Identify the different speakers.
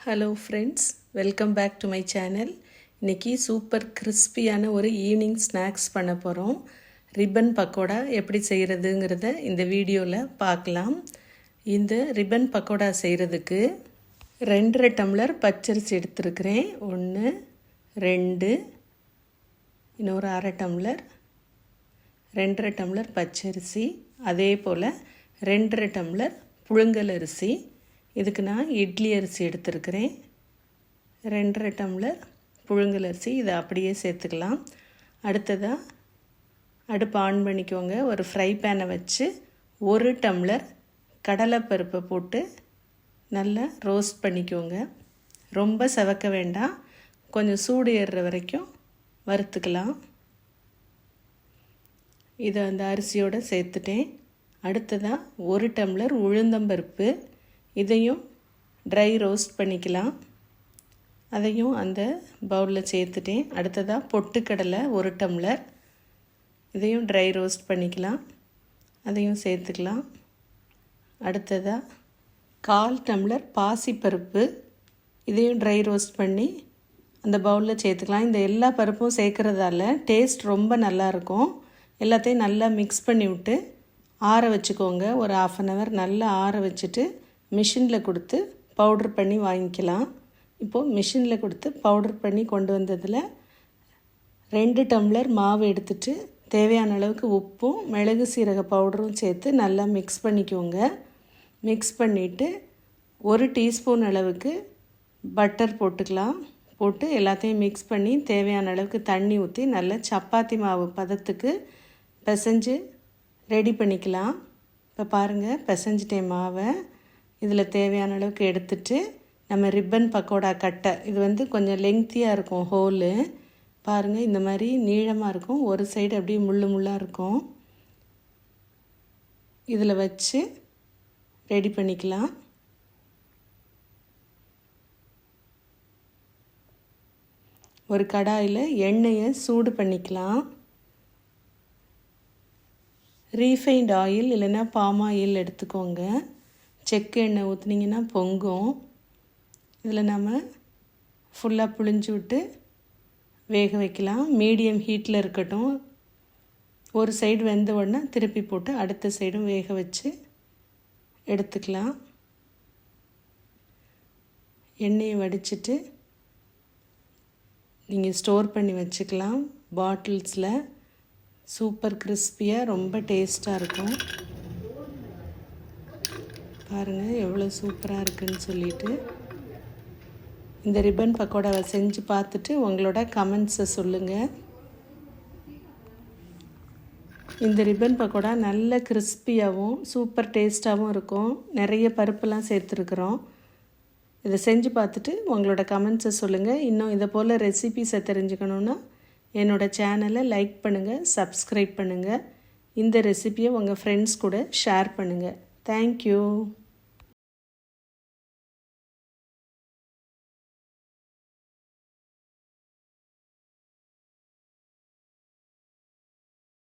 Speaker 1: Hello friends, welcome back to my channel. இன்றைக்கி super கிறிஸ்பியான ஒரு ஈவினிங் ஸ்நாக்ஸ் பண்ண போகிறோம். ரிப்பன் பக்கோடா எப்படி செய்கிறதுங்கிறத இந்த வீடியோவில் பார்க்கலாம். இந்த ரிப்பன் பக்கோடா செய்கிறதுக்கு 2.5 டம்ளர் பச்சரிசி எடுத்துருக்கிறேன். 1 2 இன்னொரு 1/2 டம்ளர், 2.5 டம்ளர் பச்சரிசி. அதே போல் 2.5 டம்ளர் புழுங்கல் அரிசி. இதுக்கு நான் இட்லி அரிசி எடுத்துருக்கிறேன். 2.5 டம்ளர் புழுங்கல் அரிசி, இதை அப்படியே சேர்த்துக்கலாம். அடுத்ததாக அடுப்பு ஆன் பண்ணிக்கோங்க. ஒரு ஃப்ரை பேனை வச்சு 1 டம்ளர் கடலைப்பருப்பை போட்டு நல்லா ரோஸ்ட் பண்ணிக்கோங்க. ரொம்ப செவக்க வேண்டாம், கொஞ்சம் சூடு ஏறுற வரைக்கும் வறுத்துக்கலாம். இதை அந்த அரிசியோடு சேர்த்துட்டேன். அடுத்ததாக 1 டம்ளர் உளுந்தம்பருப்பு, இதையும் ட்ரை ரோஸ்ட் பண்ணிக்கலாம். அதையும் அந்த பவுலில் சேர்த்துட்டேன். அடுத்ததாக பொட்டுக்கடலை 1 டம்ளர், இதையும் ட்ரை ரோஸ்ட் பண்ணிக்கலாம். அதையும் சேர்த்துக்கலாம். அடுத்ததாக 1/4 டம்ளர் பாசிப்பருப்பு, இதையும் ட்ரை ரோஸ்ட் பண்ணி அந்த பவுலில் சேர்த்துக்கலாம். இந்த எல்லா பருப்பும் சேர்க்குறதால டேஸ்ட் ரொம்ப நல்லாயிருக்கும். எல்லாத்தையும் நல்லா மிக்ஸ் பண்ணி விட்டு ஆற வச்சுக்கோங்க. ஒரு 1/2 அன் ஹவர் நல்லா ஆற வச்சுட்டு மிஷினில் கொடுத்து பவுட்ரு பண்ணி வாங்கிக்கலாம். இப்போது மிஷினில் கொடுத்து பவுட்ரு பண்ணி கொண்டு வந்ததில் 2 டம்ளர் மாவு எடுத்துட்டு தேவையான அளவுக்கு உப்பும் மிளகு சீரக பவுடரும் சேர்த்து நல்லா மிக்ஸ் பண்ணிக்கோங்க. மிக்ஸ் பண்ணிவிட்டு 1 டீஸ்பூன் அளவுக்கு பட்டர் போட்டுக்கலாம். போட்டு எல்லாத்தையும் மிக்ஸ் பண்ணி தேவையான அளவுக்கு தண்ணி ஊற்றி நல்லா சப்பாத்தி மாவு பதத்துக்கு பிசைஞ்சு ரெடி பண்ணிக்கலாம். இப்போ பாருங்கள், பிசைஞ்சிட்டேன் மாவை. இதில் தேவையான அளவுக்கு எடுத்துட்டு நம்ம ரிப்பன் பக்கோடா கட்டை, இது கொஞ்சம் லெங்க்த்தியாக இருக்கும் ஹோலு. பாருங்கள், இந்த மாதிரி நீளமாக இருக்கும். ஒரு சைடு அப்படியே முள்ளாக இருக்கும். இதில் வச்சு ரெடி பண்ணிக்கலாம். ஒரு கடாயில் எண்ணெயை சூடு பண்ணிக்கலாம். ரீஃபைண்ட் ஆயில் இல்லைன்னா பாம் ஆயில் எடுத்துக்கோங்க. செக்கு எண்ணெய் ஊற்றுனீங்கன்னா பொங்கும். இதில் நம்ம ஃபுல்லாக புழிஞ்சு விட்டு வேக வைக்கலாம். மீடியம் ஹீட்டில் இருக்கட்டும். ஒரு சைடு வெந்த உடனே திருப்பி போட்டு அடுத்த சைடும் வேக வச்சு எடுத்துக்கலாம். எண்ணெயை வடிச்சிட்டு நீங்கள் ஸ்டோர் பண்ணி வச்சுக்கலாம் பாட்டில்ஸில். சூப்பர் கிறிஸ்பியாக ரொம்ப டேஸ்ட்டாக இருக்கும். பாருங்கள் எவ்வளோ சூப்பராக இருக்குதுன்னு சொல்லிட்டு. இந்த ரிப்பன் பக்கோடாவை செஞ்சு பார்த்துட்டு உங்களோட கமெண்ட்ஸை சொல்லுங்கள். இந்த ரிப்பன் பக்கோடா நல்ல கிறிஸ்பியாகவும் சூப்பர் டேஸ்ட்டாகவும் இருக்கும். நிறைய பருப்புலாம் சேர்த்துருக்குறோம். இதை செஞ்சு பார்த்துட்டு உங்களோட கமெண்ட்ஸை சொல்லுங்கள். இன்னும் இதை போல் ரெசிபீஸை தெரிஞ்சுக்கணுன்னா என்னோடய சேனலை லைக் பண்ணுங்கள், சப்ஸ்கிரைப் பண்ணுங்கள். இந்த ரெசிபியை உங்கள் ஃப்ரெண்ட்ஸ் கூட ஷேர் பண்ணுங்கள். தேங்க்யூ.